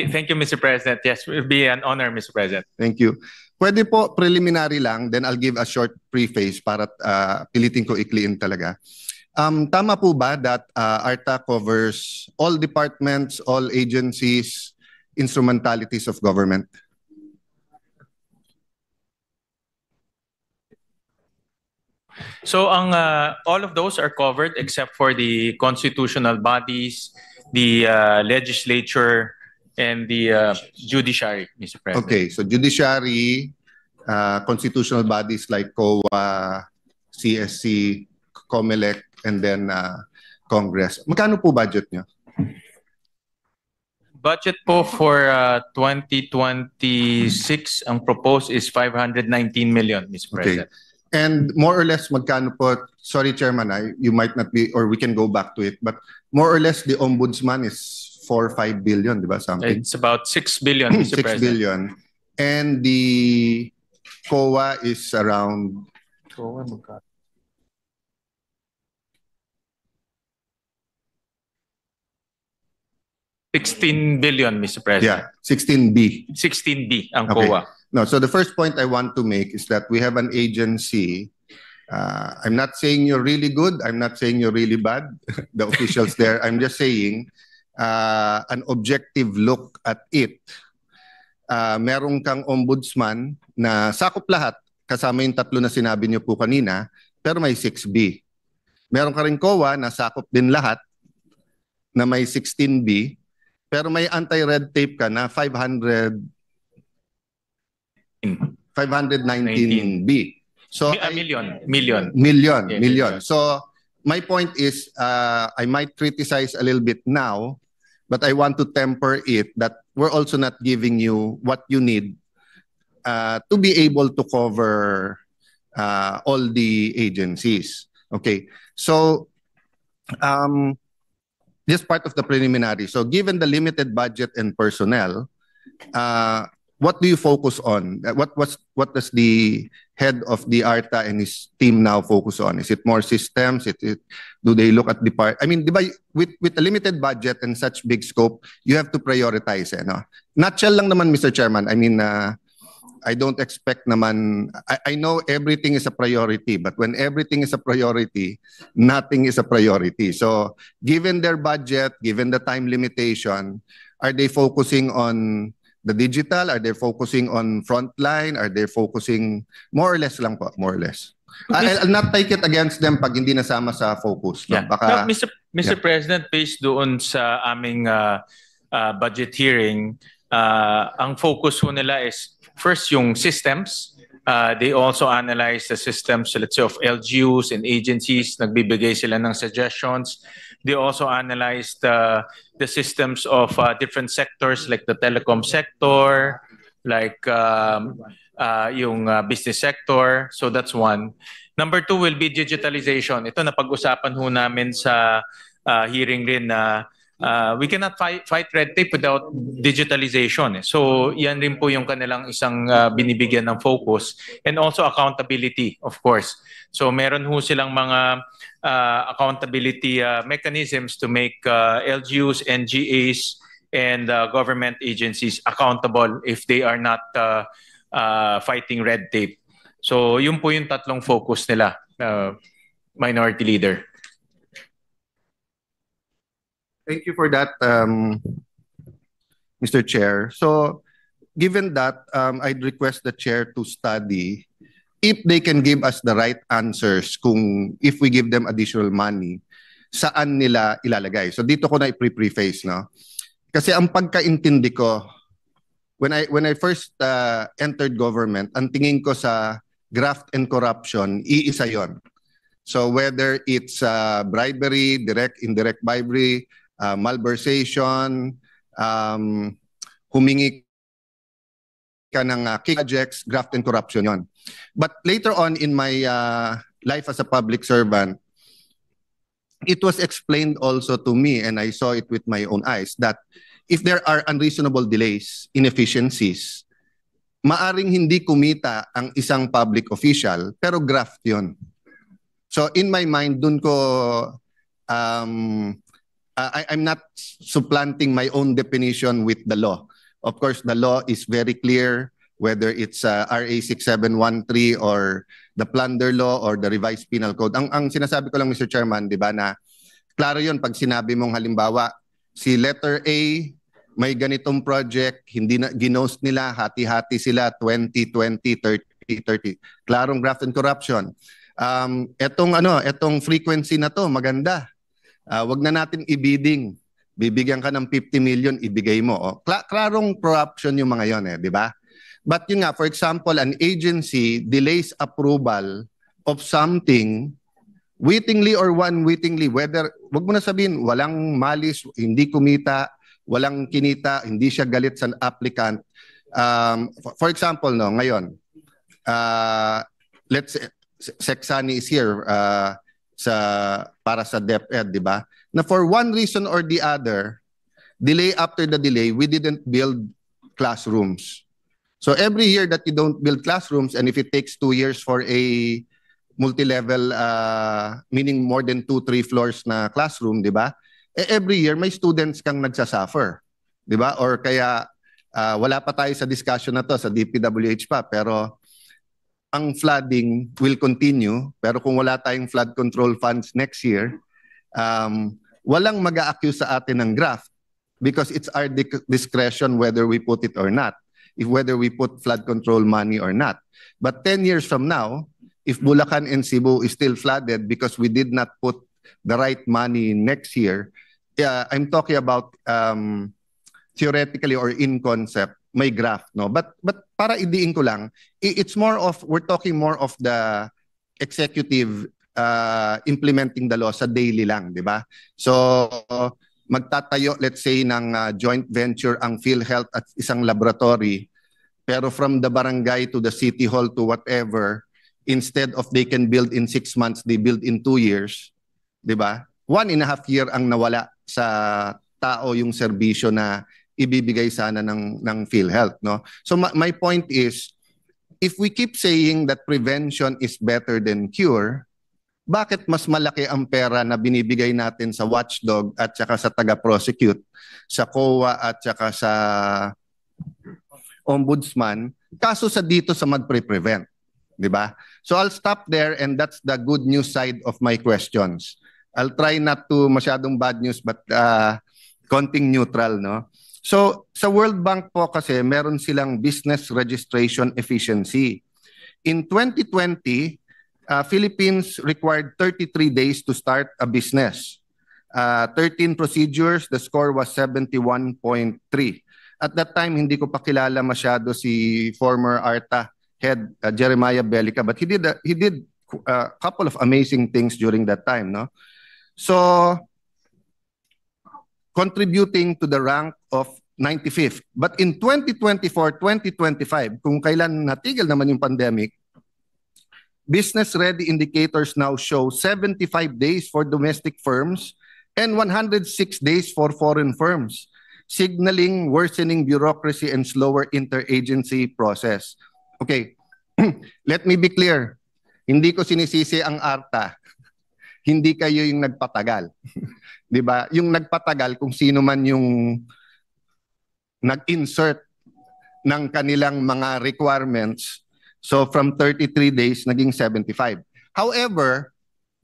Thank you, Mr. President. Yes, it will be an honor, Mr. President. Thank you. Pwede po preliminary lang, then I'll give a short preface para pilitin ko ikliin talaga. Tama po ba that ARTA covers all departments, all agencies, instrumentalities of government? So all of those are covered except for the constitutional bodies, the legislature, and the judiciary, Mr. President. Okay, so judiciary, constitutional bodies like COA, CSC, COMELEC, and then Congress. Magkano po budget nyo? Budget po for 2026, ang proposed is 519 million, Mr. President. Okay. And more or less, magkano po, sorry Chairman, you might not be, or we can go back to it, but more or less the ombudsman is 4 or 5 billion, di ba? Something. It's about 6 billion, Mr. 6 President. billion. And the COA is around... COA, magkano? 16 billion, Mr. President. Yeah, 16B. 16B ang Okay. COA. No, so the first point I want to make is that we have an agency. I'm not saying you're really good. I'm not saying you're really bad, the officials there. I'm just saying an objective look at it. Merong kang ombudsman na sakop lahat, kasama yung tatlo na sinabi niyo po kanina, pero may 6B. Meron ka rin COA na sakop din lahat, na may 16B, pero may anti-red tape ka na 519B. So million. Million. So my point is, I might criticize a little bit now, but I want to temper it that we're also not giving you what you need to be able to cover all the agencies. Okay. So this part of the preliminary. So given the limited budget and personnel, what do you focus on? What does the head of the ARTA and his team now focus on? Is it more systems? Do they look at the part? I mean, with a limited budget and such big scope, you have to prioritize. No? Nutshell lang naman, Mr. Chairman. I mean, I don't expect naman, I know everything is a priority, but when everything is a priority, nothing is a priority. So given their budget, given the time limitation, are they focusing on the digital? Are they focusing on frontline? Are they focusing more or less lang po, more or less? I'll not take it against them pag hindi nasama sa focus. No? Yeah. Baka, no, Mr. President, based doon sa aming budget hearing, ang focus ho nila is first yung systems. They also analyze the systems, let's say, of LGUs and agencies. Nagbibigay sila ng suggestions. They also analyze the systems of different sectors like the telecom sector, like yung business sector. So that's one. Number two will be digitalization. Ito napag-usapan ho namin sa hearing rin na we cannot fight red tape without digitalization. So yan rin po yung kanilang isang binibigyan ng focus, and also accountability, of course. So meron ho silang mga accountability mechanisms to make LGUs, NGAs, and government agencies accountable if they are not fighting red tape. So yun po yung tatlong focus nila, Minority Leader. Thank you for that, Mr. Chair. So, given that, I'd request the Chair to study if they can give us the right answers kung if we give them additional money, saan nila ilalagay. So, dito ko na i-preface, no? Kasi ang pagkaintindi ko, when I first entered government, ang tingin ko sa graft and corruption, iisa yon. So, whether it's bribery, direct, indirect bribery, malversation, humingi ka ng projects, graft and corruption yon. But later on in my life as a public servant, it was explained also to me, and I saw it with my own eyes, that if there are unreasonable delays, inefficiencies, maaring hindi kumita ang isang public official, pero graft yon. So in my mind, dun ko I'm not supplanting my own definition with the law. Of course, the law is very clear, whether it's RA 6713 or the plunder law or the revised penal code. Ang sinasabi ko lang, Mr. Chairman, di ba, na klaro yun pag sinabi mong halimbawa, si letter A, may ganitong project, hindi na ginost nila, hati-hati sila, 20, 20, 30, 30. Klarong graft and corruption. Etong frequency na to, maganda. Wag na natin i-bidding. Bibigyan ka ng 50 million, ibigay mo. Oh. Klarong corruption yung mga yon, di ba? But yun nga, for example, an agency delays approval of something wittingly or unwittingly, whether, wag mo na sabihin, walang malis, hindi kumita, walang kinita, hindi siya galit sa applicant. For example, no, ngayon, let's say, Sexani is here, para sa DepEd, di ba? Na for one reason or the other, delay after the delay, we didn't build classrooms. So every year that you don't build classrooms, and if it takes 2 years for a multi-level, meaning more than 2-3 floors na classroom, di ba? Every year may students kang nagsasuffer, di ba? Or kaya wala pa tayo sa discussion na to sa DPWH pa, pero ang flooding will continue, pero kung wala tayong flood control funds next year, walang mag-a-accuse sa atin ng graft because it's our discretion whether we put it or not, whether we put flood control money or not. But 10 years from now, if Bulacan and Cebu is still flooded because we did not put the right money next year, I'm talking about theoretically or in concept, may graft, no? But para idiin ko lang, it's more of, we're talking more of the executive implementing the law sa daily lang, di ba? So, magtatayo, let's say, ng joint venture ang PhilHealth at isang laboratory, pero from the barangay to the city hall to whatever, instead of they can build in 6 months, they build in 2 years, di ba? 1.5 year ang nawala sa tao yung serbisyo na ibibigay sana ng PhilHealth, no? So my point is, if we keep saying that prevention is better than cure, bakit mas malaki ang pera na binibigay natin sa watchdog at saka sa taga-prosecute, sa COA at saka sa ombudsman, kaso sa dito sa magpre-prevent, di ba? So I'll stop there, and that's the good news side of my questions. I'll try not to masyadong bad news, but konting neutral, no? So, sa World Bank po kasi, meron silang business registration efficiency. In 2020, Philippines required 33 days to start a business. 13 procedures, the score was 71.3. At that time, hindi ko pa kilala masyado si former ARTA head, Jeremiah Bellica, but he did a couple of amazing things during that time, no? So, contributing to the rank of 95th. But in 2024, 2025, kung kailan natigil naman yung pandemic, business-ready indicators now show 75 days for domestic firms and 106 days for foreign firms, signaling worsening bureaucracy and slower interagency process. Okay, let me be clear. Hindi ko sinisisi ang ARTA. Hindi kayo yung nagpatagal. Di ba? Yung nagpatagal, kung sino man yung nag-insert ng kanilang mga requirements. So from 33 days, naging 75. However,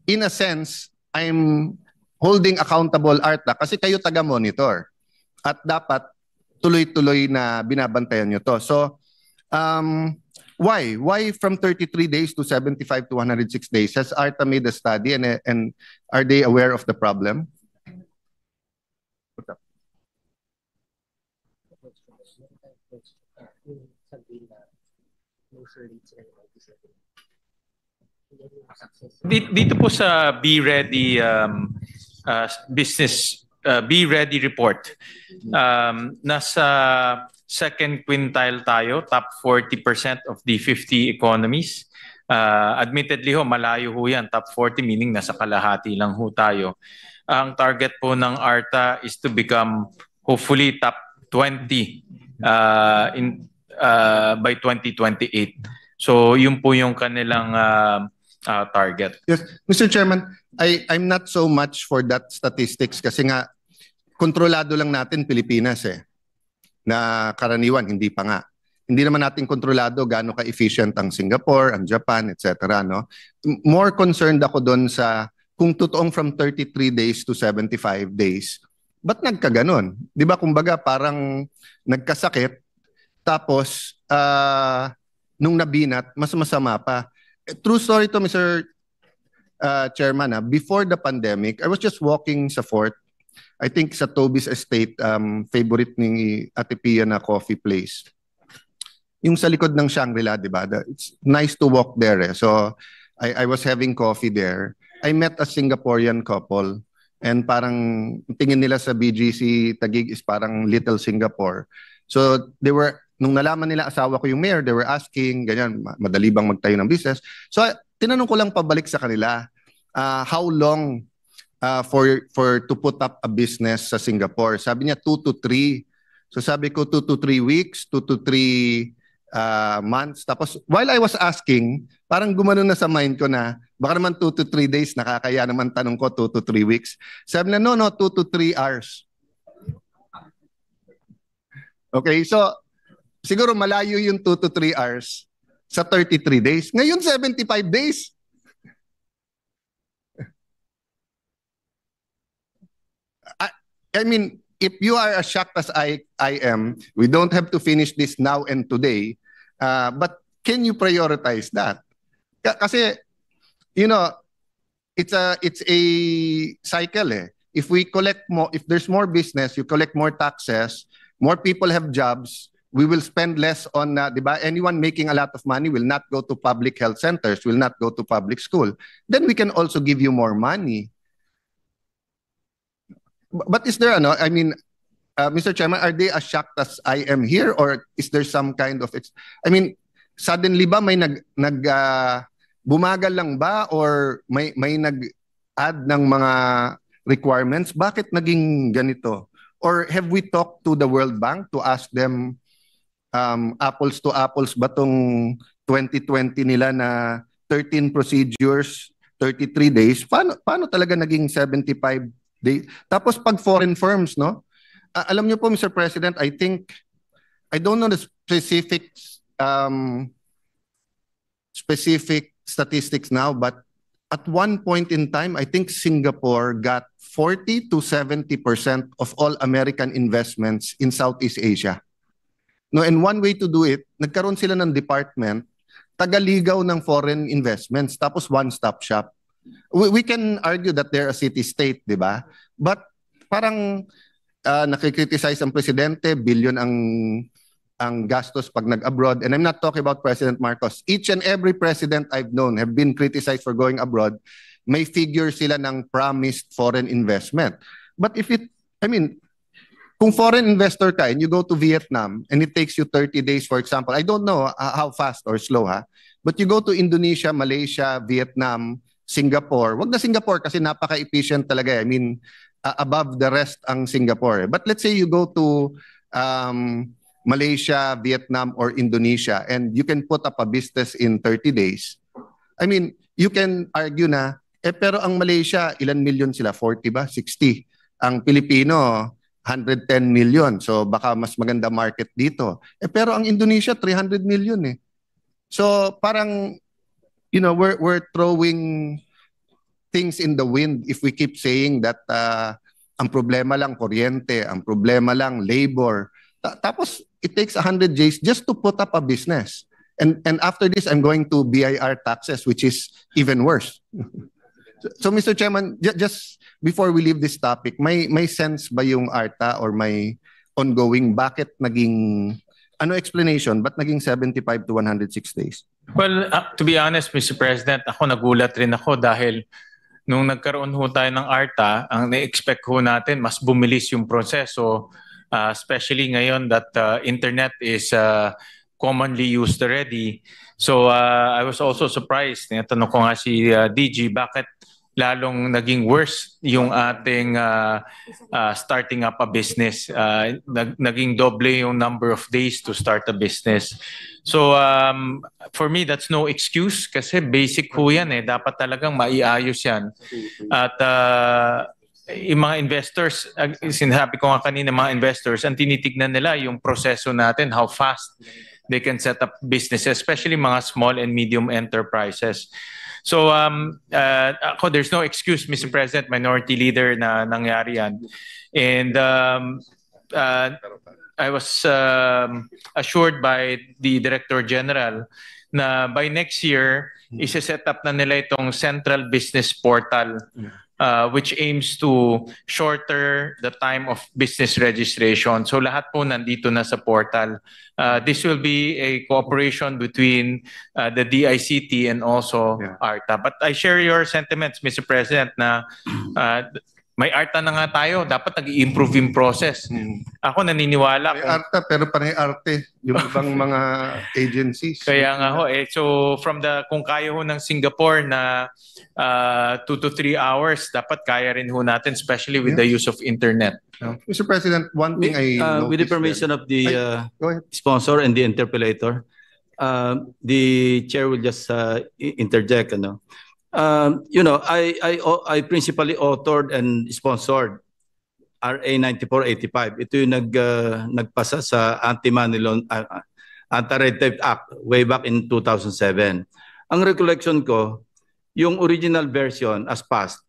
in a sense, I'm holding accountable ARTA kasi kayo taga-monitor. At dapat tuloy-tuloy na binabantayan nyo to. So, why? Why from 33 days to 75 to 106 days? Has ARTA made a study and are they aware of the problem? Dito po sa Be Ready business Be Ready report, nasa second quintile tayo, top 40% of the 50 economies. Admittedly ho, malayo ho yan, top 40 meaning nasa kalahati lang ho tayo. Ang target po ng ARTA is to become hopefully top 20 by 2028. So yun po yung kanilang target. Yes, Mr. Chairman, I'm not so much for that statistics kasi nga kontrolado lang natin Pilipinas na karaniwan, hindi pa nga. Hindi naman natin kontrolado gaano ka-efficient ang Singapore, ang Japan, etc. No? More concerned ako doon sa kung totoong from 33 days to 75 days, ba't nagkaganon? Di ba kumbaga parang nagkasakit, tapos nung nabinat, mas masama pa. True story to, Mr. Chairman. Before the pandemic, I was just walking sa Fort. I think sa Toby's Estate, favorite ni Ate Pia na coffee place. Yung sa likod ng Shangri-La, di ba? It's nice to walk there. So I was having coffee there. I met a Singaporean couple and parang tingin nila sa BGC Taguig is parang Little Singapore. So nung nalaman nila asawa ko yung mayor, they were asking, ganyan, madali bang magtayo ng business? So tinanong ko lang pabalik sa kanila, how long for to put up a business sa Singapore? Sabi niya 2 to 3. So sabi ko 2 to 3 weeks, 2 to 3 months. Tapos while I was asking, parang gumanon na sa mind ko na baka naman 2 to 3 days, nakakaya naman tanong ko 2 to 3 weeks. Sabi niya, no, 2 to 3 hours. Okay, so siguro malayo yung 2 to 3 hours sa 33 days. Ngayon 75 days. I mean, if you are as shocked as I am, we don't have to finish this now and today. But can you prioritize that? Kasi, you know, it's a cycle. If we collect more, if there's more business, you collect more taxes, more people have jobs, we will spend less on, di ba? Anyone making a lot of money will not go to public health centers, will not go to public school. Then we can also give you more money. But is there, I mean, Mr. Chairman, are they as shocked as I am here, or is there some kind of, I mean, suddenly ba may bumagal lang ba, or may nag-add ng mga requirements? Bakit naging ganito? Or have we talked to the World Bank to ask them apples to apples ba tong 2020 nila na 13 procedures, 33 days? Paano talaga naging 75 days? Tapos pag foreign firms, no? Alam niyo po, Mr. President, I don't know the specific statistics now, but at one point in time, I think Singapore got 40 to 70% of all American investments in Southeast Asia. No, and one way to do it, nagkaroon sila ng department, tagaligaw ng foreign investments, tapos one-stop shop. We can argue that they're a city-state, di ba? But parang nakikriticize ang presidente, billion ang gastos pag nag-abroad. And I'm not talking about President Marcos. Each and every president I've known have been criticized for going abroad. May figure sila ng promised foreign investment. But kung foreign investor ka and you go to Vietnam and it takes you 30 days, for example, I don't know how fast or slow, but you go to Indonesia, Malaysia, Vietnam, Singapore. Wag na Singapore kasi napaka-efficient talaga. I mean, above the rest ang Singapore. But let's say you go to Malaysia, Vietnam, or Indonesia and you can put up a business in 30 days. I mean, you can argue na, pero ang Malaysia, ilan million sila? 40 ba? 60. Ang Pilipino, 110 million. So baka mas maganda market dito. Pero ang Indonesia, 300 million eh. So parang, we're throwing things in the wind if we keep saying that ang problema lang kuryente, ang problema lang labor. Tapos it takes 100 days just to put up a business. And after this, I'm going to BIR taxes, which is even worse. So Mr. Chairman, just before we leave this topic, may sense ba yung ARTA or may ongoing bakit naging explanation ba't naging 75 to 106 days? Well, to be honest, Mr. President, ako nagulat rin ako dahil nung nagkaroon ho tayo ng ARTA, ang na-expect ho natin mas bumilis yung proseso, especially ngayon that internet is commonly used already. So I was also surprised. Tinatanong ko nga si DG, bakit lalong naging worse yung ating starting up a business. Naging doble yung number of days to start a business. So for me, that's no excuse kasi basic ho yan eh. Dapat talagang maiayos yan. At yung mga investors, sinabi ko nga kanina, mga investors, ang tinitignan nila yung proseso natin, how fast they can set up businesses, especially mga small and medium enterprises. So ako, there's no excuse, Mr. President, Minority Leader, na nangyari yan. And I was assured by the Director General na by next year, isa-set up na nila itong Central Business Portal, which aims to shorter the time of business registration. So lahat po nandito na sa portal. This will be a cooperation between the DICT and also ARTA. But I share your sentiments, Mr. President, na may ARTA na nga tayo, dapat nag-i-improve yung process. Ako naniniwala. May ARTA pero panay arte yung ibang mga agencies. Kaya nga ho, so kung kaya ho ng Singapore na 2 to 3 hours, dapat kaya rin ho natin, especially with the use of internet. Mr. President, one thing with the permission of the sponsor and the interpellator, the chair will just interject. I principally authored and sponsored RA 9485. Ito yung nagpasa sa Anti-Red Tape Act way back in 2007. Ang recollection ko, yung original version as passed,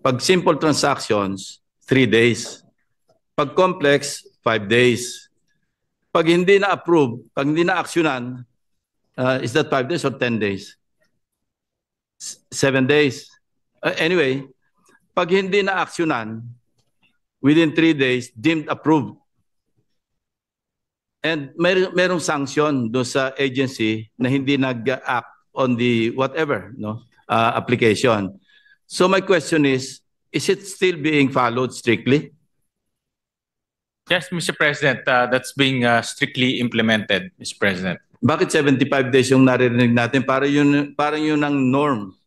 pag simple transactions, 3 days. Pag complex, 5 days. Pag hindi na-approve, pag hindi na-actionan, is that 5 days or 10 days? 7 days. Anyway, pag hindi na-actionan, within 3 days, deemed approved. And merong sanction do sa agency na hindi nag-act on the whatever application. So my question is it still being followed strictly? Yes, Mr. President, that's being strictly implemented, Mr. President. Bakit 75 days yung naririnig natin? Parang yun ang norm.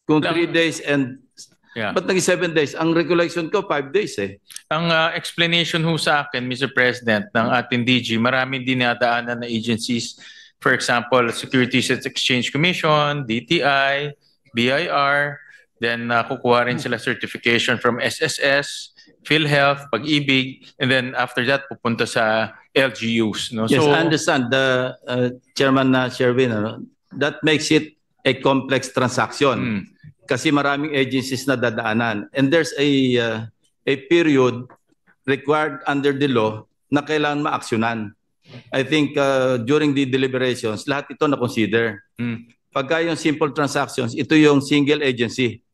Kung 3 days and... Ba't naging 7 days? Ang recollection ko, 5 days eh. Ang explanation ho sa akin, Mr. President, ng ating DG, maraming dinadaanan na agencies. For example, Securities and Exchange Commission, DTI, BIR, then kukuha rin sila certification from SSS, PhilHealth, Pag-ibig, and then after that, pupunta sa LGUs. No? Yes, so, I understand the Chairman Sherwin. That makes it a complex transaction kasi maraming agencies na dadaanan. And there's a period required under the law na kailangan ma-aksyonan. I think during the deliberations, lahat ito na-consider. Pagka yung simple transactions, ito yung single agency.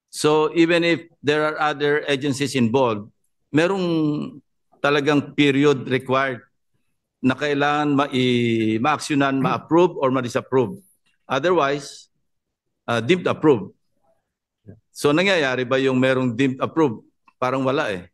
So even if there are other agencies involved, merong talagang period required na kailangan ma-aksyonan, ma-approve or ma-disapprove. Otherwise, deemed approved. So nangyayari ba yung merong deemed approved? Parang wala eh.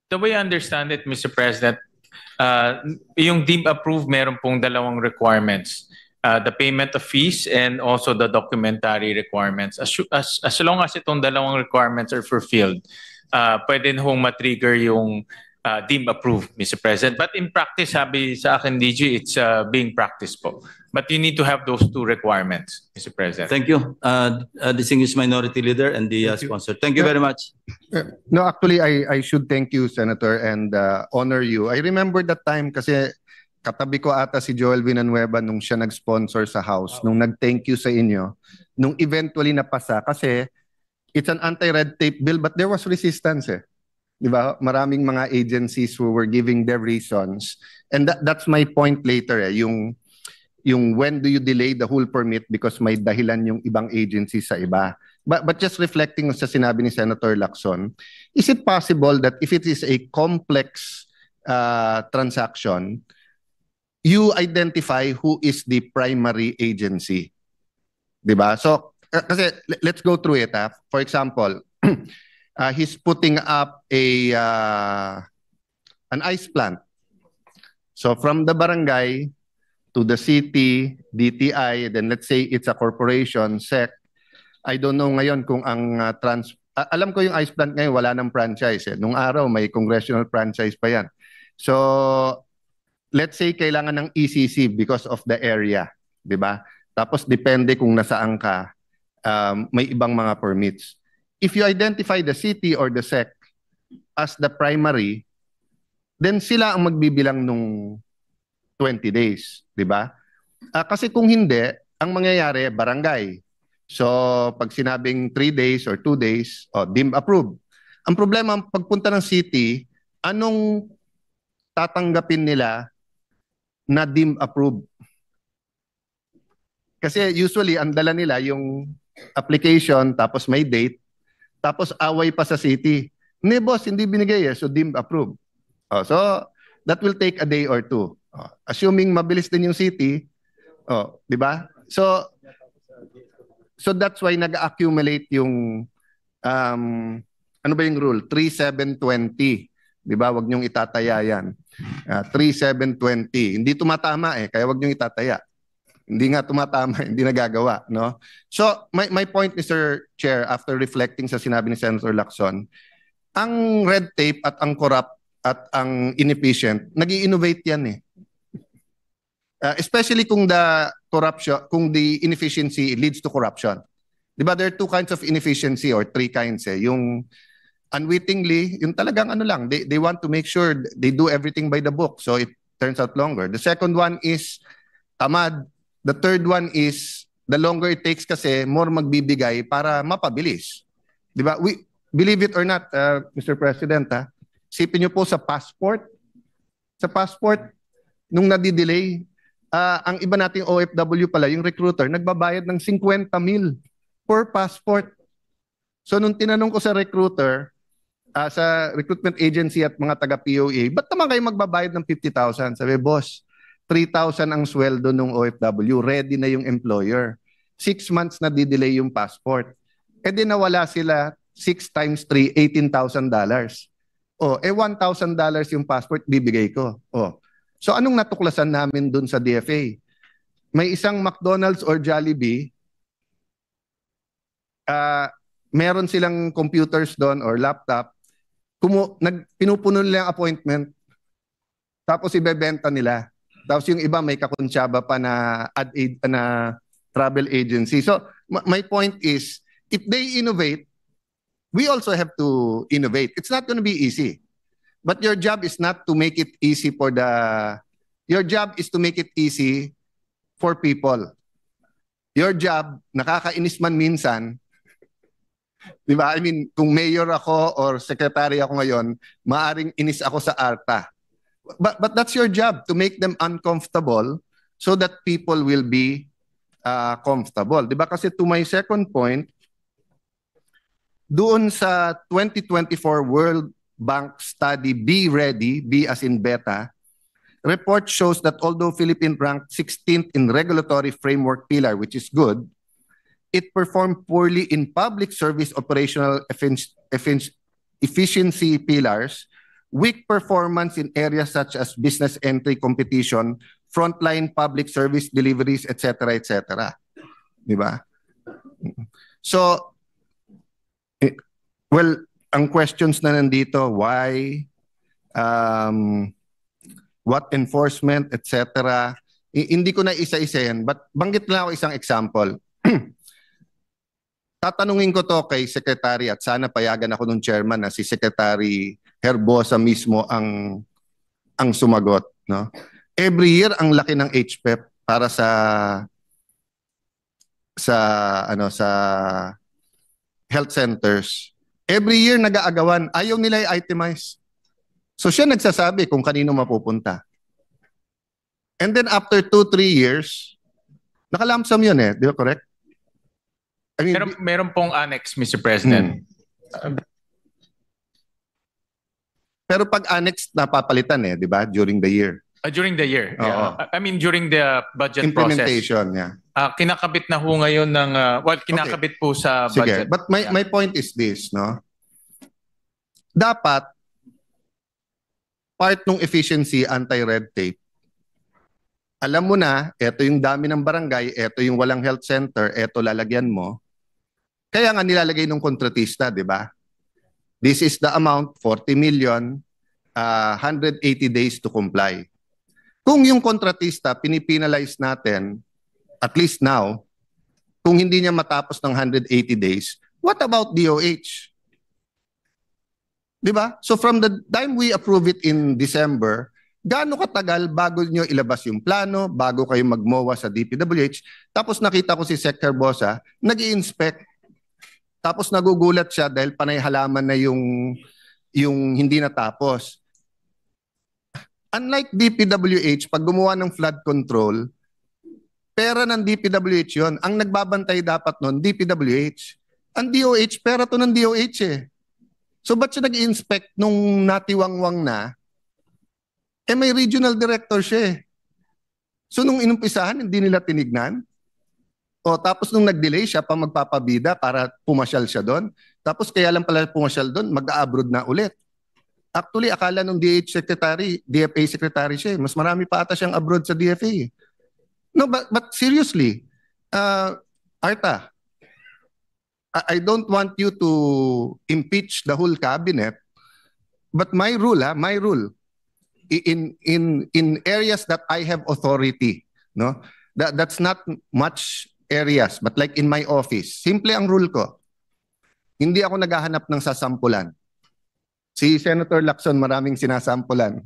The way I understand it, Mr. President, yung deemed approved, meron pong dalawang requirements. The payment of fees and also the documentary requirements. As long as itong dalawang requirements are fulfilled, pwede hong matrigger yung deemed approved, Mr. President. But in practice, sabi sa akin, DG, it's being practiced po. But you need to have those 2 requirements, Mr. President. Thank you, distinguished Minority Leader and the sponsor. Thank you very much. No, actually, I should thank you, Senator, and honor you. I remember that time kasi katabi ko ata si Joel Villanueva nung siya nag-sponsor sa House, nung nag-thank you sa inyo, nung eventually napasa kasi it's an anti-red tape bill but there was resistance eh. Diba? Maraming mga agencies who were giving their reasons. And that's my point later eh, yung when do you delay the whole permit because may dahilan yung ibang agencies sa iba. But just reflecting sa sinabi ni Senator Lacson, is it possible that if it is a complex transaction, you identify who is the primary agency? Diba? So, kasi let's go through it. For example, he's putting up an ice plant. So from the barangay to the city, DTI, then let's say it's a corporation, SEC. I don't know ngayon kung ang alam ko yung ice plant ngayon wala nang franchise eh. Nung araw may congressional franchise pa yan. So let's say kailangan ng ECC because of the area, 'di ba? Tapos depende kung nasaan ka, may ibang mga permits. If you identify the city or the SEC as the primary, then sila ang magbibilang nung 20 days, 'di ba? Kasi kung hindi, ang mangyayari barangay. So pag sinabing 3 days or 2 days, deemed approved. Ang problema pagpunta ng city, anong tatanggapin nila na deemed approved? Kasi usually ang dala nila yung application tapos may date, tapos away pa sa city. Ni boss, hindi binigay so deemed approved. So that will take a day or two. Assuming mabilis din yung city, di ba? So that's why nag-accumulate yung ano ba yung rule? 3-7-20. Di ba? Wag niyong itataya yan. 3-7-20. Hindi tumatama kaya wag niyong itataya. Hindi nga tumatama, hindi nagagawa, no? So my point, Mr. Chair, after reflecting sa sinabi ni Senator Lacson, ang red tape at ang corrupt at ang inefficient, nag-i-innovate yan especially kung the inefficiency leads to corruption. Diba, there are two kinds of inefficiency or three kinds Yung unwittingly, yung talagang ano lang, they want to make sure they do everything by the book, so it turns out longer. The second one is tamad. The third one is the longer it takes kasi more magbibigay para mapabilis. Diba? We believe it or not, Mr. President, isipin niyo po sa passport. Sa passport, nung nadidelay, ang iba nating OFW pala, yung recruiter, nagbabayad ng 50,000 per passport. So nung tinanong ko sa recruiter, sa recruitment agency at mga taga-POA, ba't naman kayo magbabayad ng 50,000? Sabi, boss, 3,000 ang sweldo ng OFW, ready na yung employer. 6 months na didelay yung passport. Di nawala sila 6 times 3, $18,000. $1,000 yung passport, bibigay ko. So anong natuklasan namin dun sa DFA? May isang McDonald's or Jollibee, meron silang computers doon or laptop, pinupuno nila ang appointment, tapos ibebenta nila. Tapos yung iba may kakuntsaba pa na na travel agency. So my point is, if they innovate, we also have to innovate. It's not going to be easy. But your job is not to make it easy your job is to make it easy for people. Your job, nakakainis man minsan, di ba? I mean, kung mayor ako or secretary ako ngayon, maaring inis ako sa ARTA. But that's your job, to make them uncomfortable so that people will be comfortable. Di ba? Kasi to my second point, doon sa 2024 World Bank study, Be Ready, B as in beta, report shows that although Philippines ranked 16th in regulatory framework pillar, which is good, it performed poorly in public service operational efficiency pillars, weak performance in areas such as business entry competition, frontline public service deliveries, etc., etc. Di ba? So, well, ang questions na nandito, why, what enforcement, etc. Hindi ko na isa-isa yan, but banggit lang ako isang example. Tatanungin ko to kay Secretary at sana payagan ako ng chairman na si Secretary Herbosa mismo ang sumagot. No? Every year, ang laki ng HPEP para sa health centers. Every year nag-aagawan, ayaw nila i-itemize. So siya nagsasabi kung kanino mapupunta. And then after 2-3 years, nakalamsam yun di ba correct? I mean, meron pong annex, Mr. President. Pero pag annex, napapalitan di ba? During the year. During the year. Yeah. I mean, during the budget implementation, process. Kinakabit na ho ngayon ng, kinakabit po sa Sige. budget. But my point is this, no? dapat part ng efficiency, anti-red tape. Alam mo na, ito yung dami ng barangay, ito yung walang health center, ito lalagyan mo. Kaya nga nilalagay ng kontratista, di ba? This is the amount, 40 million, 180 days to comply. Kung yung kontratista, pinipinalize natin, at least now, kung hindi niya matapos ng 180 days, what about DOH? Di ba? So from the time we approve it in December, gaano katagal bago nyo ilabas yung plano, bago kayo mag-MOA sa DPWH, tapos nakita ko si Sec. Herbosa, nag-i-inspect, tapos nagugulat siya dahil panay halaman na yung hindi natapos. Unlike DPWH, pag gumawa ng flood control, pera ng DPWH yun. Ang nagbabantay dapat nun, DPWH. Ang DOH, pera to ng DOH eh. So ba't siya nag-i-inspect nung natiwangwang na? Eh may regional director siya eh. So nung inumpisahan, hindi nila tinignan. O tapos nung nag-delay siya pa magpapabida para pumasyal siya doon. Tapos kaya lang pala pumasyal doon, mag-abroad na ulit. Actually, akala nung DFA secretary siya eh. Mas marami pa ata siyang abroad sa DFA eh. No, but seriously, Arta, I don't want you to impeach the whole cabinet, but my rule, in areas that I have authority, no, that's not much areas, but like in my office, simple ang rule ko. Hindi ako naghahanap ng sasampulan. Si Senator Lacson maraming sinasampulan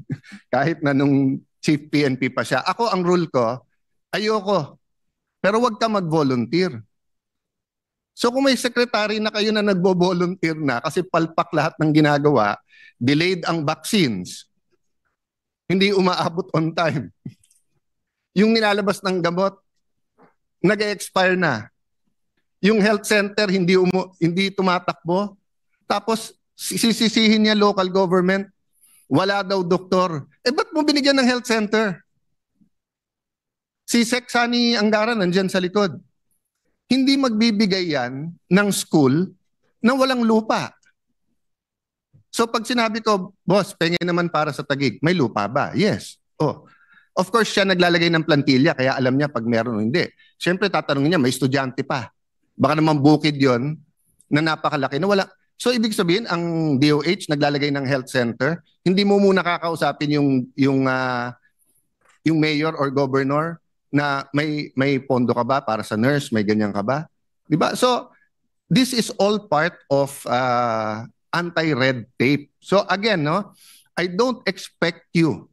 kahit na nung chief PNP pa siya. Ako ang rule ko, ayoko. Pero wag ka mag-volunteer. So kung may secretary na kayo na nagbo-volunteer na kasi palpak lahat ng ginagawa, delayed ang vaccines, hindi umaabot on time. Yung nilalabas ng gamot, nag-expire na. Yung health center hindi tumatakbo. Tapos sisisihin niya local government, wala daw doktor. Eh ba't mo binigyan ng health center? Si Sec. Sani Angara nandyan sa likod. Hindi magbibigay yan ng school na walang lupa. So pag sinabi ko, boss, pengen naman para sa Taguig, may lupa ba? Yes. Oh. Of course, siya naglalagay ng plantilla, kaya alam niya pag meron o hindi. Siyempre, tatanungin niya, may estudyante pa. Baka naman bukid yon na napakalaki na wala. So ibig sabihin, ang DOH naglalagay ng health center, hindi mo muna kakausapin yung mayor or governor na may pondo ka ba para sa nurse, may ganyan ka ba? Di ba? So this is all part of anti-red tape. So again, no, I don't expect you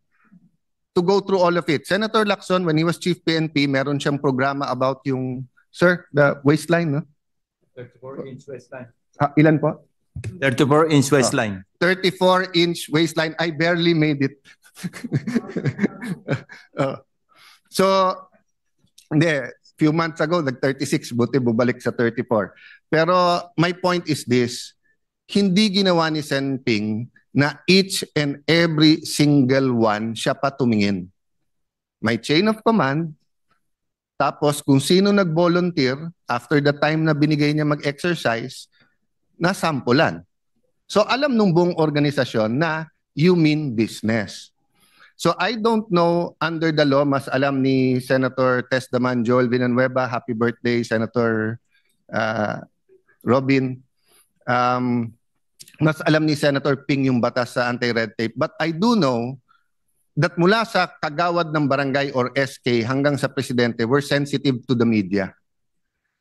to go through all of it. Senator Lacson, when he was chief PNP, meron siyang programa about yung, sir, the waistline, no? 34-inch waistline. Ilan po? 34-inch waistline. 34-inch waistline. I barely made it. So, hindi. Few months ago, nag-36. Buti bubalik sa 34. Pero my point is this. Hindi ginawa ni Sen. Ping na each and every single one siya pa tumingin. May chain of command. Tapos kung sino nag-volunteer, after the time na binigay niya mag-exercise, nasampulan. So alam nung buong organisasyon na you mean business. So I don't know, under the law, mas alam ni Senator Tess Daman, Joel Villanueva, happy birthday, Senator Robin. Mas alam ni Senator Ping yung batas sa anti-red tape. But I do know that mula sa kagawad ng barangay or SK hanggang sa presidente, we're sensitive to the media.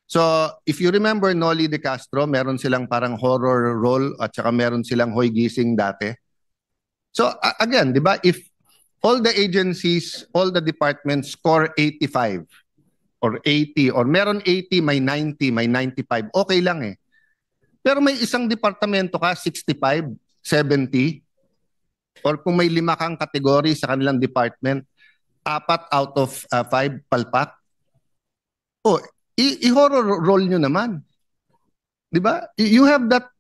So, if you remember Noli De Castro, meron silang parang horror role at saka meron silang hoy gising dati. So, again, di ba, if all the agencies, all the departments score 85 or 80 or meron 80, may 90, may 95, okay lang eh. Pero may isang departamento ka, 65, 70, or kung may 5 kang kategory sa kanilang department, 4 out of 5 palpak. Oh, i-horror roll nyo naman. 'Di ba? You have that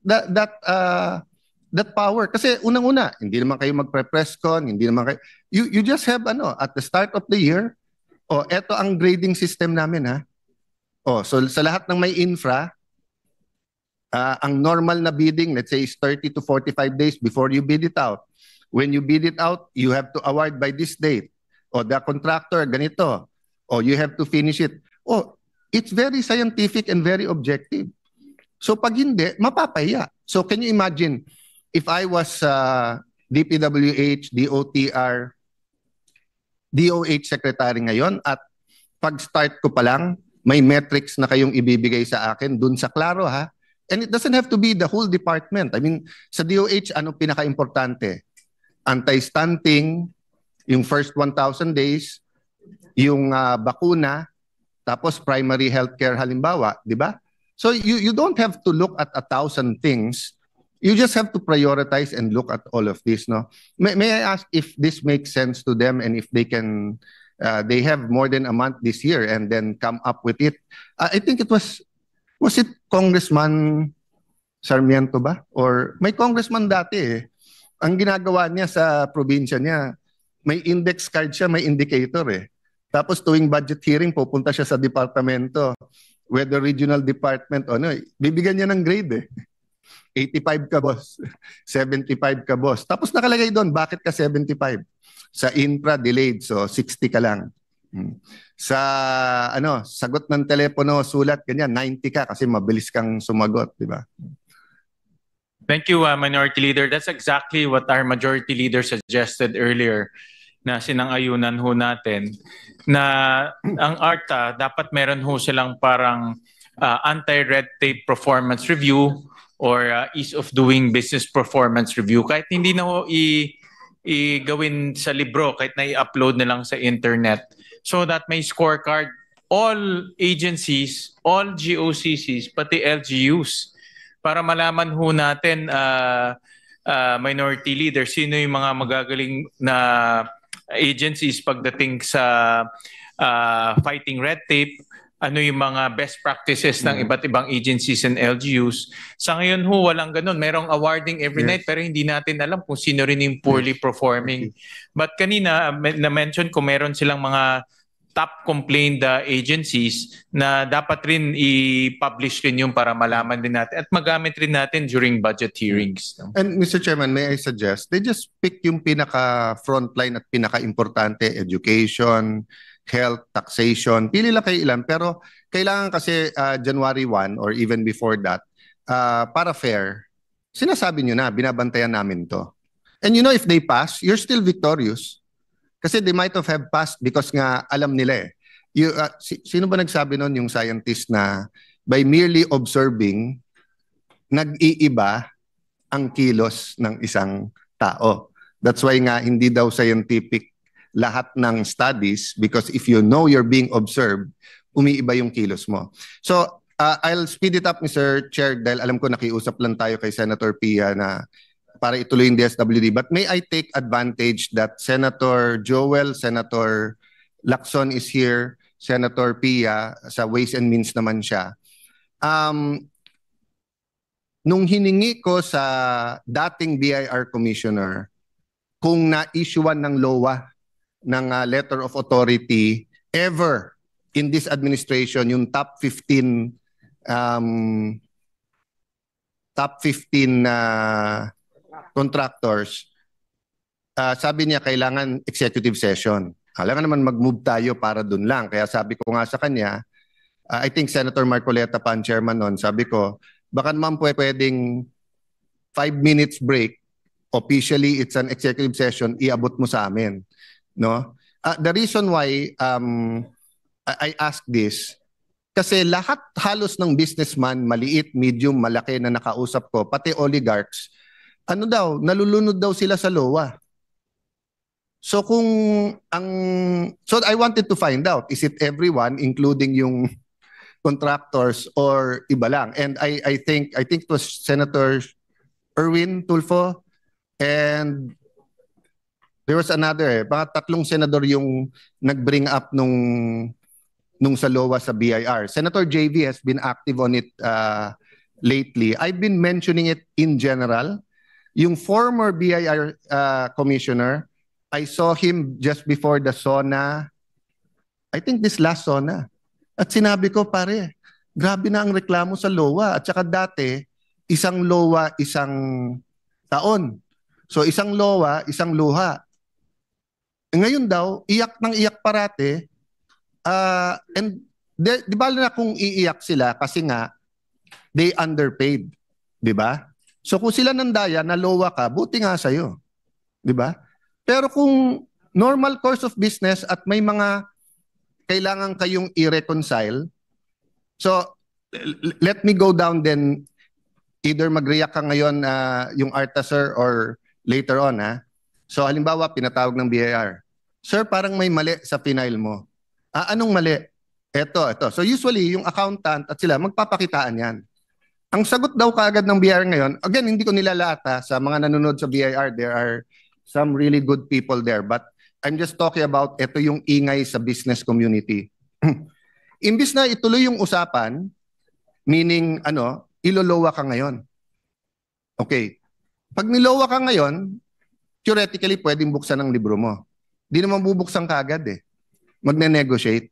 power kasi unang-una, hindi naman kayo magpre-press con, hindi naman kayo you just have at the start of the year, eto ang grading system namin ha. So sa lahat ng may infra, Ang normal na bidding, let's say, is 30 to 45 days before you bid it out. When you bid it out, you have to award by this date. O the contractor, ganito. O you have to finish it. O, it's very scientific and very objective. So pag hindi, mapapahiya. So can you imagine, if I was DPWH, DOTR, DOH secretary ngayon at pag-start ko pa lang, may metrics na kayong ibibigay sa akin dun sa klaro ha. And it doesn't have to be the whole department. I mean, sa DOH, ano pinaka-importante? Anti-stunting, yung first 1,000 days, yung bakuna, tapos primary healthcare halimbawa, di ba? So you don't have to look at 1,000 things. You just have to prioritize and look at all of this, no? May I ask if this makes sense to them and if they can, they have more than a month this year and then come up with it. I think it was it Congressman Sarmiento ba? Or may congressman dati eh. Ang ginagawa niya sa probinsya niya, may index card siya, may indicator eh. Tapos tuwing budget hearing, pupunta siya sa departamento, whether regional department o ano, bibigyan niya ng grade eh. 85 ka boss, 75 ka boss. Tapos nakalagay doon, bakit ka 75? Sa infra delayed, so 60 ka lang. Sa ano, sagot ng telepono, sulat ganyan, 90 ka kasi mabilis kang sumagot, di ba? Thank you, Minority Leader. That's exactly what our Majority Leader suggested earlier na sinang-ayunan ho natin na ang ARTA dapat meron ho silang parang anti-red tape performance review or ease of doing business performance review. Kahit hindi na ho i-gawin sa libro, kahit na i-upload na lang sa internet so that may scorecard all agencies, all GOCCs, pati LGUs para malaman ho natin Minority Leader, sino yung mga magagaling na agencies pagdating sa fighting red tape, ano yung mga best practices ng iba't ibang agencies and LGUs. Sa ngayon ho, walang ganun. Merong awarding every night pero hindi natin alam kung sino rin yung poorly performing. But kanina, na-mention ko meron silang mga top complained agencies na dapat rin i-publish rin yung para malaman din natin at magamit rin natin during budget hearings. No? And Mr. Chairman, may I suggest, they just pick yung pinaka-frontline at pinaka-importante, education, health, taxation, pili lang kayo ilan. Pero kailangan kasi January 1 or even before that, para fair, sinasabi nyo na, binabantayan namin to. And you know, if they pass, you're still victorious. Kasi they might have passed because nga alam nila eh. Sino ba nagsabi nun yung scientist na by merely observing, nag-iiba ang kilos ng isang tao. That's why nga hindi daw scientific lahat ng studies because if you know you're being observed, umiiba yung kilos mo. So I'll speed it up, Mr. Chair, dahil alam ko nakiusap lang tayo kay Senator Pia na para ituloy yung DSWD. But may I take advantage that Senator Joel, Senator Lacson is here, Senator Pia, sa Ways and Means naman siya. Nung hiningi ko sa dating BIR Commissioner kung na-issuean ng LOA ng letter of authority ever in this administration, yung top 15 contractors, sabi niya kailangan executive session. Kailangan naman mag-move tayo para dun lang. Kaya sabi ko nga sa kanya, I think Senator Marcoleta pa ang chairman nun, sabi ko, baka naman pwedeng 5 minutes break, officially it's an executive session, iabot mo sa amin. No? The reason why I ask this, kasi lahat halos ng businessman, maliit, medium, malaki na nakausap ko, pati oligarchs, ano daw, nalulunod daw sila sa LOA. So so I wanted to find out, is it everyone, including yung contractors or iba lang? And I think it was Senator Erwin Tulfo and there was another, mga 3 senador yung nag-bring up nung sa LOA sa BIR. Senator JV has been active on it lately. I've been mentioning it in general. Yung former BIR commissioner, I saw him just before the SONA, I think this last SONA. At sinabi ko, pare, grabe na ang reklamo sa LOA. At saka dati, isang LOA, isang taon. So isang LOA, isang luha. Ngayon daw, iyak ng iyak parate. And di ba na kung iiyak sila kasi nga they underpaid, di ba? So kung sila nandaya na LOA ka, buti nga sa'yo, di ba? Pero kung normal course of business at may mga kailangan kayong i-reconcile, so let me go down then, either mag-react ka ngayon yung Arta sir or later on ha. So halimbawa pinatawag ng BIR, sir parang may mali sa final mo. Anong mali? Ito. So usually yung accountant at sila magpapakitaan yan. Ang sagot daw kaagad ng BIR ngayon, again hindi ko nilalata sa mga nanonood sa BIR, there are some really good people there, but I'm just talking about ito yung ingay sa business community. Imbis na ituloy yung usapan, meaning ilolowa ka ngayon. Okay. Pag nilowa ka ngayon, theoretically pwedeng buksan ang libro mo. Di naman bubuksan kaagad eh. Magne-negotiate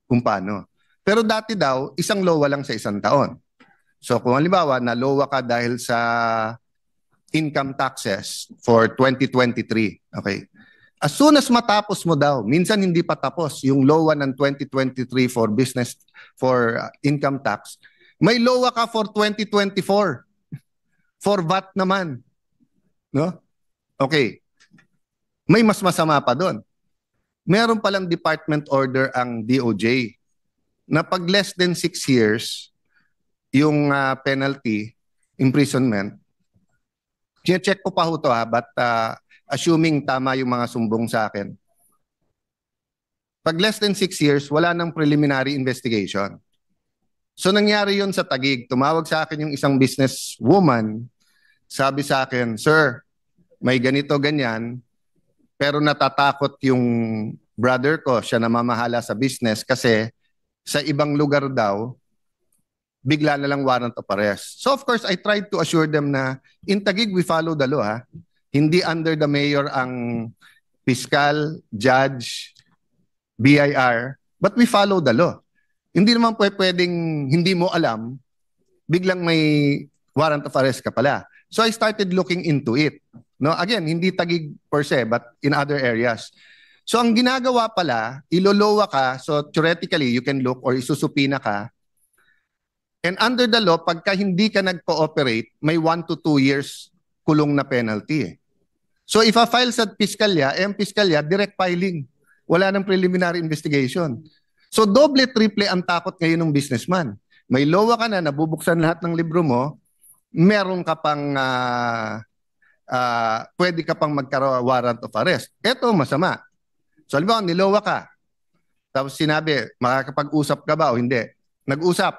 kung paano. Pero dati daw, isang lowa lang sa isang taon. So kung halimbawa, nalowa ka dahil sa income taxes for 2023. Okay. As soon as matapos mo daw, minsan hindi pa tapos yung LOA ng 2023 for business, for income tax, may LOA ka for 2024 for VAT naman. No? Okay. May mas masama pa doon. Meron palang department order ang DOJ na pag less than 6 years yung penalty, imprisonment, check ko pa ho to but assuming tama yung mga sumbong sa akin. Pag less than 6 years, wala nang preliminary investigation. So nangyari yun sa Taguig. Tumawag sa akin yung isang business woman. Sabi sa akin, sir, may ganito, ganyan. Pero natatakot yung brother ko, siya namamahala sa business kasi sa ibang lugar daw, bigla na lang warrant of arrest. So of course, I tried to assure them na in Taguig, we follow the law. Hindi under the mayor ang fiscal, judge, BIR, but we follow the law. Hindi naman pwedeng hindi mo alam, biglang may warrant of arrest ka pala. So I started looking into it. No, again, hindi Taguig per se, but in other areas. So ang ginagawa pala, ilolowa ka, so theoretically you can look or isusupina ka. And under the law, pagka hindi ka nag-cooperate, may 1 to 2 years kulong na penalty. So if a-file sa piskalya, ang piskalya, direct filing. Wala nang preliminary investigation. So doble, triple ang takot ngayon ng businessman. May LOA ka na, nabubuksan lahat ng libro mo, meron ka pang, pwede ka pang magkaroon warrant of arrest. Ito, masama. So halimbawa, nilowa ka. Tapos sinabi, makakapag-usap ka ba o hindi? Nag-usap.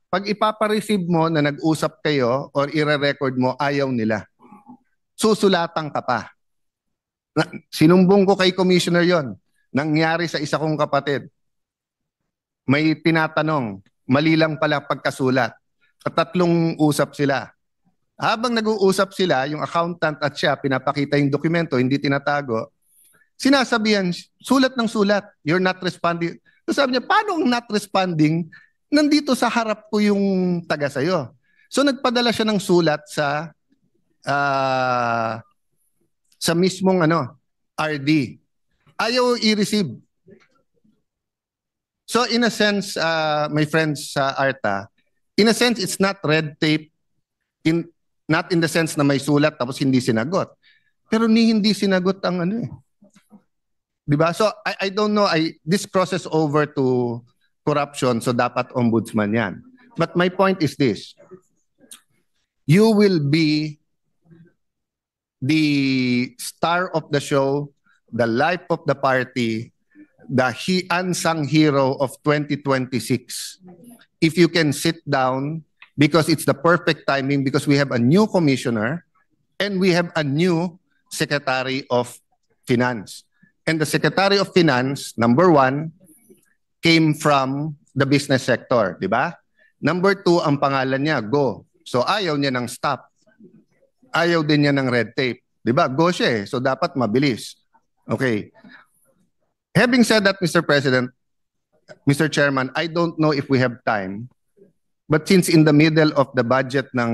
Pag ipapareceive mo na nag-usap kayo or ire-record mo, ayaw nila. Susulatan ka pa. Sinumbong ko kay Commissioner yon. Nangyari sa isa kong kapatid. May tinatanong, mali lang pala pagkasulat. Tatlong usap sila. Habang nag-uusap sila, yung accountant at siya, pinapakita yung dokumento, hindi tinatago, sinasabihan, sulat ng sulat, you're not responding. So sabi niya, paano ang not responding? Nandito sa harap ko yung taga sa'yo. So nagpadala siya ng sulat sa mismong RD. Ayaw i-receive. So in a sense, my friends sa Arta, in a sense, it's not red tape, not in the sense na may sulat tapos hindi sinagot. Pero hindi sinagot ang Diba? So I don't know, this crosses over to corruption, so dapat ombudsman yan. But my point is this, you will be the star of the show, the life of the party, the unsung hero of 2026. If you can sit down, because it's the perfect timing, because we have a new commissioner and we have a new Secretary of Finance. And the Secretary of Finance, number 1, came from the business sector, di ba? Number 2, ang pangalan niya, Go. So ayaw niya ng stop. Ayaw din niya ng red tape. Di ba? Go siya so dapat mabilis. Okay. Having said that, Mr. President, Mr. Chairman, I don't know if we have time But since in the middle of the budget ng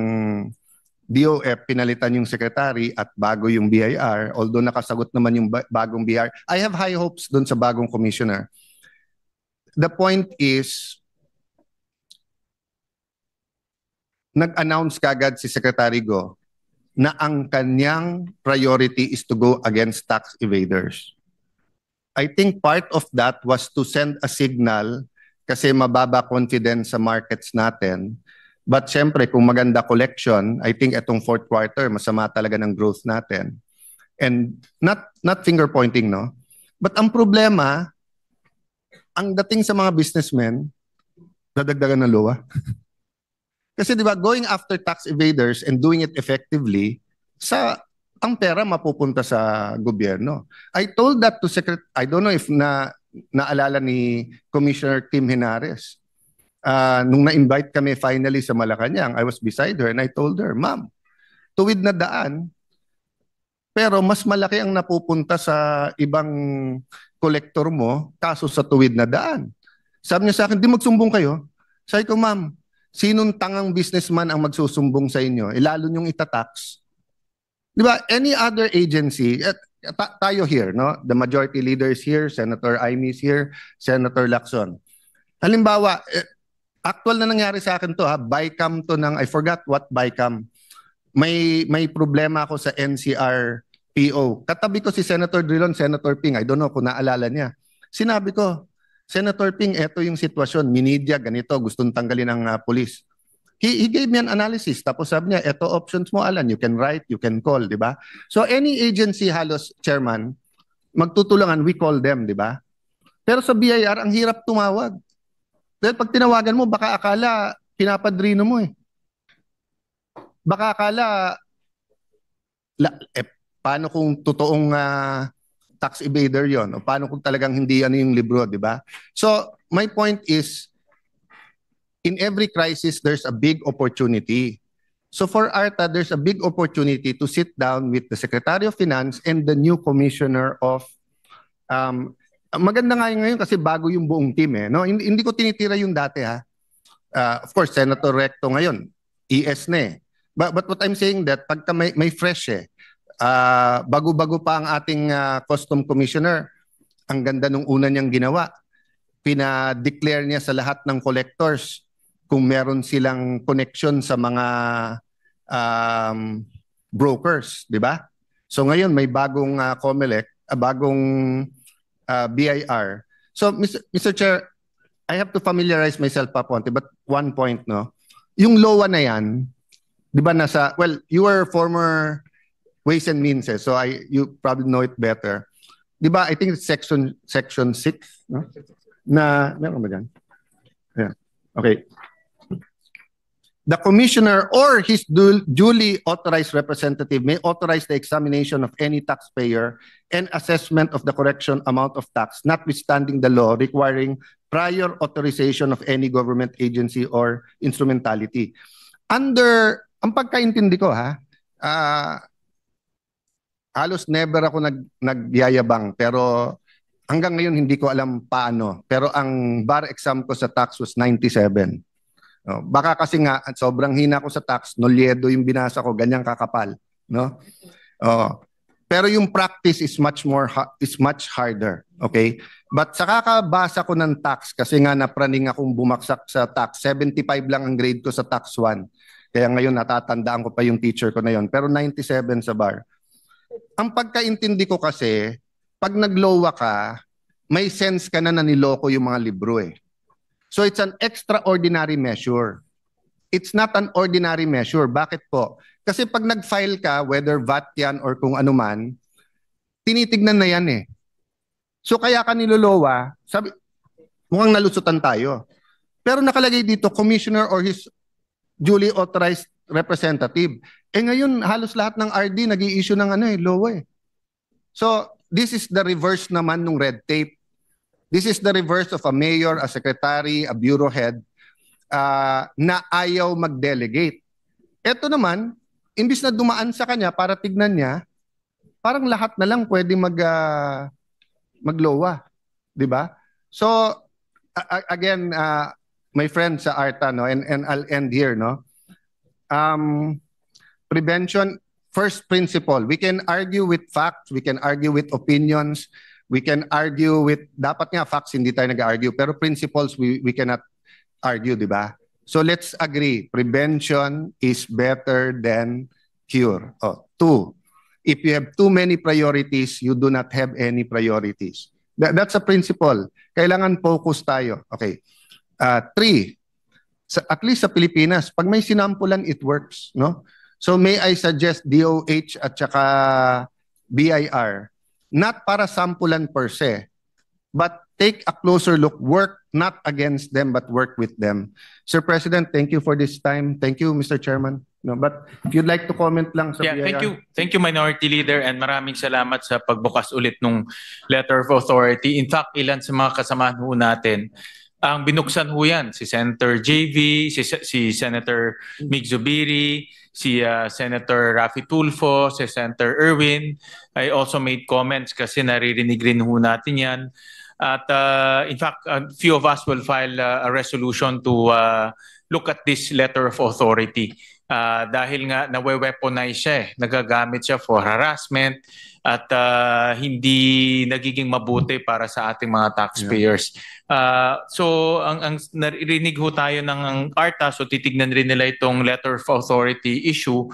DOF, pinalitan yung secretary at bago yung BIR, although nakasagot naman yung bagong BIR, I have high hopes dun sa bagong commissioner. The point is, nag-announce kagad si Secretary Go na ang kanyang priority is to go against tax evaders. I think part of that was to send a signal kasi mababa confidence sa markets natin. But syempre, kung maganda collection, I think itong fourth quarter, masama talaga ng growth natin. And not finger pointing, no? But ang problema, ang dating sa mga businessmen, dadagdagan ng LOA. Kasi di ba, going after tax evaders and doing it effectively, ang pera mapupunta sa gobyerno. I told that to I don't know if naalala ni Commissioner Tim Henares. Nung na-invite kami finally sa Malacanang, I was beside her and I told her, Ma'am, tuwid na daan, pero mas malaki ang napupunta sa ibang kolektor mo kaso sa tuwid na daan. Sabi niya sa akin, di magsumbong kayo. Sabi ko, Ma'am, sinong tangang businessman ang magsusumbong sa inyo? Lalo niyong itatax. Di ba? Any other agency, tayo here, no? The majority leader is here, Senator Amy is here, Senator Lacson. Halimbawa, actual na nangyari sa akin to, ha? BICAM to ng, I forgot what BICAM. May problema ako sa NCR PO. Katabi ko si Senator Drilon, Senator Ping, I don't know kung naalala niya. Sinabi ko, Senator Ping, eto yung sitwasyon, Minidia, ganito, gustong tanggalin ng pulis. He gave me an analysis, tapos sabi niya, eto options mo, Alan, you can write, you can call, di ba? So any agency halos, Chairman, magtutulungan, we call them, di ba? Pero sa BIR, ang hirap tumawag. Dahil pag tinawagan mo, baka akala, pinapadrino mo eh. Baka akala, paano kung totoong tax evader yon o paano kung talagang hindi ano yung libro, di ba? So, my point is, in every crisis, there's a big opportunity. So for ARTA, there's a big opportunity to sit down with the Secretary of Finance and the new Commissioner of... maganda nga ngayon kasi bago yung buong team eh. No? Hindi ko tinitira yung dati ha. Of course, Senator Recto ngayon, ES na eh. But what I'm saying that pagka may fresh eh, bago-bago pa ang ating Custom Commissioner, ang ganda nung una niyang ginawa. Pina-declare niya sa lahat ng collectors kung meron silang connection sa mga brokers, di ba? So ngayon may bagong COMELEC, bagong BIR. So Mr. Chair, I have to familiarize myself pa Ponte, but one point, no? Yung LOA na yan, di ba nasa, well, you were former Ways and Means, eh, so you probably know it better. Di ba, I think it's section 6, no? Na, meron ba dyan? Yeah. Okay. The commissioner or his duly authorized representative may authorize the examination of any taxpayer and assessment of the correction amount of tax, notwithstanding the law requiring prior authorization of any government agency or instrumentality. Under, ang pagkaintindi ko ha, halos never ako nagyayabang, pero hanggang ngayon hindi ko alam paano. Pero ang bar exam ko sa tax was 97. Baka kasi nga sobrang hina ko sa tax, nolyedo yung binasa ko, ganyang kakapal, no? Pero yung practice is much harder, okay? But sa kakabasa ko ng tax, kasi nga napraning akong bumaksak sa tax, 75 lang ang grade ko sa tax 1. Kaya ngayon natatandaan ko pa yung teacher ko na yon, pero 97 sa bar. Ang pagkaintindi ko kasi, pag naglowa ka, may sense ka na niloko yung mga libro eh. So it's an extraordinary measure. It's not an ordinary measure. Bakit po? Kasi pag nag-file ka, whether VAT yan or kung ano man, tinitignan na yan eh. So kaya ka nilolowa, sabi, mukhang nalusutan tayo. Pero nakalagay dito, commissioner or his duly authorized representative. Eh ngayon, halos lahat ng RD nag-i-issue ng lowa eh. So this is the reverse naman ng red tape. This is the reverse of a mayor, a secretary, a bureau head na ayaw mag-delegate. Ito naman, imbis na dumaan sa kanya para tignan niya, parang lahat na lang pwede maglowa. Di ba? So, again, my friend sa ARTA, no, and I'll end here, no. Prevention, first principle. We can argue with facts, we can argue with opinions, we can argue with, dapat nga facts, hindi tayo nag-argue, pero principles, we cannot argue, di ba? So let's agree, prevention is better than cure. Oh, two, if you have too many priorities, you do not have any priorities. That's a principle. Kailangan focus tayo. Okay. Three, at least sa Pilipinas, pag may sinampulan, it works, no? So may I suggest DOH at saka BIR, not para sampulan per se, but take a closer look, work not against them, but work with them. Sir President, thank you for this time. Thank you, Mr. Chairman. No, but if you'd like to comment lang sa Yeah, BIR. thank you. Thank you, Minority Leader, and maraming salamat sa pagbukas ulit ng Letter of Authority. In fact, ilan sa mga kasamahan ho natin, ang binuksan ho yan, si Senator JV, si Senator Mig Zubiri, si Senator Raffy Tulfo, si Senator Erwin. I also made comments kasi naririnig rin ho natin yan. At in fact, a few of us will file a resolution to look at this Letter of Authority. Dahil nga nawe-weaponize siya nagagamit siya for harassment at hindi nagiging mabuti para sa ating mga taxpayers. So ang narinig ho tayo ng ARTA, so titignan rin nila itong Letter of Authority issue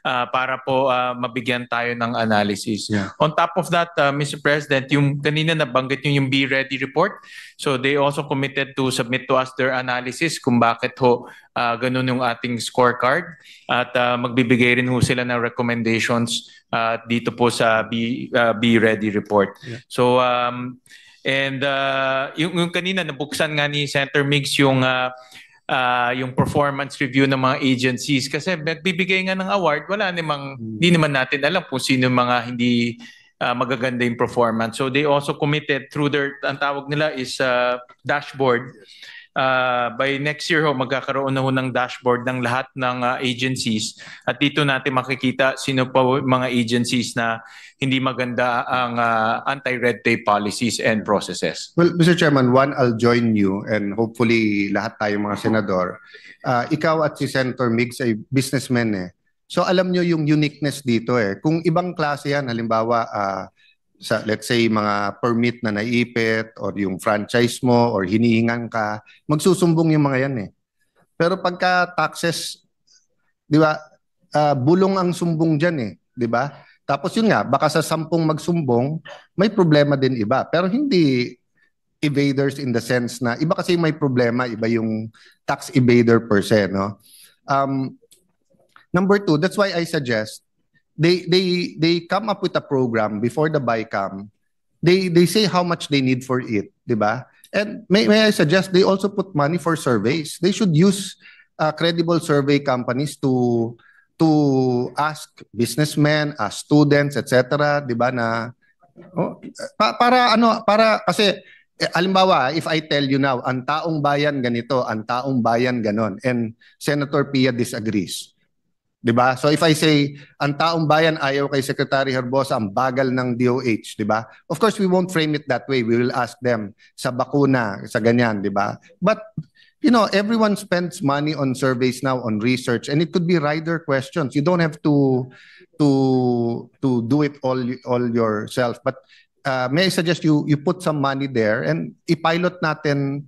para po mabigyan tayo ng analysis. Yeah. On top of that, Mr. President, yung kanina nabanggit yung Be Ready report, so they also committed to submit to us their analysis kung bakit ho ganun yung ating scorecard at magbibigay rin ho sila ng recommendations dito po sa Be Ready report. Yeah. So and yung kanina nabuksan nga ni Senator Migs yung performance review ng mga agencies kasi nagbibigay nga ng award, hindi naman natin alam kung sino mga hindi magaganda yung performance. So they also committed through their, ang tawag nila is dashboard. By next year magkakaroon na ho ng dashboard ng lahat ng agencies at dito natin makikita sino pa mga agencies na hindi maganda ang anti-red tape policies and processes. Well, Mr. Chairman, one, I'll join you and hopefully lahat tayong mga senador. Ikaw at si Senator Migs ay businessmen So alam nyo yung uniqueness dito Kung ibang klase yan, halimbawa sa let's say mga permit na naipit or yung franchise mo or hinihingan ka, magsusumbong yung mga yan Pero pagka taxes, di ba, bulong ang sumbong dyan di ba? Tapos yun nga, baka sa 10 magsumbong, may problema din iba. Pero hindi evaders in the sense na, iba kasi may problema, iba yung tax evader per se, no? Number 2, that's why I suggest, they come up with a program before the BICAM. They say how much they need for it, di ba? And may I suggest they also put money for surveys. They should use credible survey companies to ask businessmen, ask students, etc. Di ba na para kasi halimbawa, if I tell you now, ang taong bayan ganito, ang taong bayan ganon, and Senator Pia disagrees. Diba? So if I say, ang taong bayan ayaw kay Secretary Herbosa, ang bagal ng DOH, diba? Of course, we won't frame it that way. We will ask them sa bakuna, sa ganyan, diba? But, you know, everyone spends money on surveys now, on research, and it could be rider questions. You don't have to do it all yourself. But may I suggest you put some money there and i-pilot natin,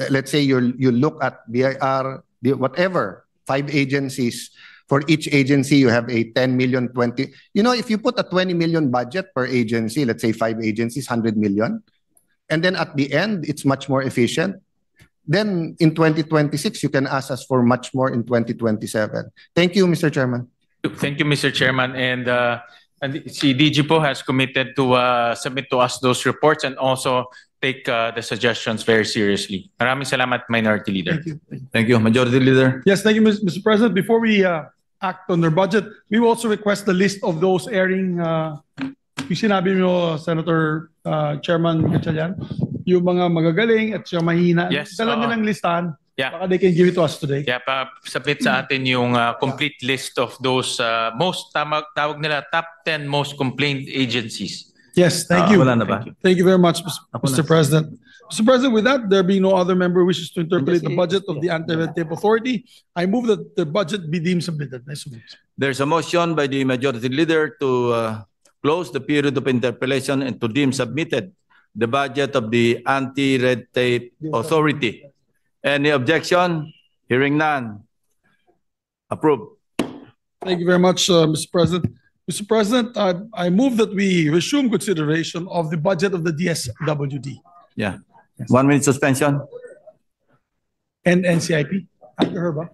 let's say you look at BIR, whatever, 5 agencies. For each agency, you have a 10 million, 20. You know, if you put a 20 million budget per agency, let's say 5 agencies, 100 million, and then at the end, it's much more efficient. Then in 2026, you can ask us for much more in 2027. Thank you, Mr. Chairman. Thank you, Mr. Chairman. And si DG po has committed to submit to us those reports and also take the suggestions very seriously. Maraming salamat, Minority Leader. Thank you. Thank you, Majority Leader. Yes, thank you, Mr. President. Before we act on their budget, we will also request the list of those airing, yung sinabi mo, Senator Chairman Gatchalian, yung mga magagaling at yung mahina. Yes, Dala nilang listahan. Yeah. Baka they can give it to us today. Yeah, submit sa atin yung complete list of those tawag nila top 10 most complained agencies. Yes, thank you. Wala na ba? Thank you very much, Ako Mr. na. President. Mr. President, with that, there being no other member wishes to interpolate the budget of the Anti-Red Tape Authority, I move that the budget be deemed submitted. Nice to meet you. There's a motion by the majority leader to close the period of interpellation and to deem submitted the budget of the Anti-Red Tape Authority. Any objection? Hearing none. Approved. Thank you very much, Mr. President. Mr. President, I move that we resume consideration of the budget of the DSWD Yeah. 1 minute suspension. and NCIP. After her, ba?